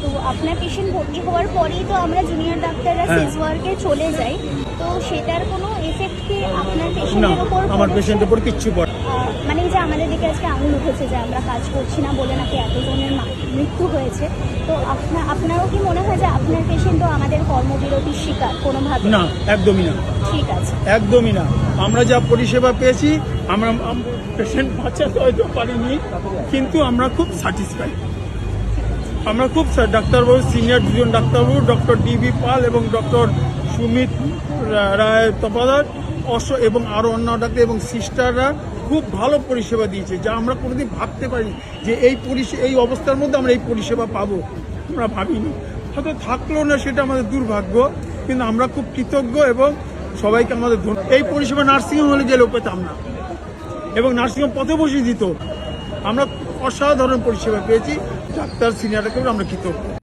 তো আপনার পেশেন্ট ভর্তি হওয়ার পরেই তো আমরা জুনিয়র ডাক্তাররা সেজ ওয়ার্কে চলে যাই, তো সেটার কোনো এফেক্ট কি আপনার না, পেশেন্টের উপর আমার পেশেন্টের উপর কিচ্ছু পড়ে মানে এই যে আমাদের দিকে আজকে আঙুল উঠেছে যে আমরা কাজ করছি না বলে নাকি এতজনের মৃত্যু হয়েছে, তো আপনারও কি মনে হয় যে আপনার পেশেন্টও আমাদের কর্মবিরতির শিকার কোনোভাবে? না, একদমই না, ঠিক আছে, একদমই না। আমরা যা পরিষেবা পেয়েছি, আমরা পেশেন্ট বাঁচাতে হয়তো পারিনি, কিন্তু আমরা খুব স্যাটিসফাইড। আমরা খুব ডাক্তারবাবু, সিনিয়র দুজন ডাক্তারবাবু, ডক্টর ডিবি পাল এবং ডক্টর সুমিত রায় তপাদার এবং আরও অন্য ডাক্তার এবং সিস্টাররা খুব ভালো পরিষেবা দিয়েছে, যা আমরা কোনোদিন ভাবতে পারি যে এই অবস্থার মধ্যে আমরা এই পরিষেবা পাবো, আমরা ভাবিনি। হয়তো থাকলেও না, সেটা আমাদের দুর্ভাগ্য, কিন্তু আমরা খুব কৃতজ্ঞ এবং সবাইকে আমাদের এই পরিষেবা নার্সিংহোম হলে গেলেও পেতাম না, এবং নার্সিংহোম পথে বসে দিত। আমরা অসাধারণ পরিষেবা পেয়েছি, ডাক্তার সিনিয়রকে আমরা কৃতজ্ঞ।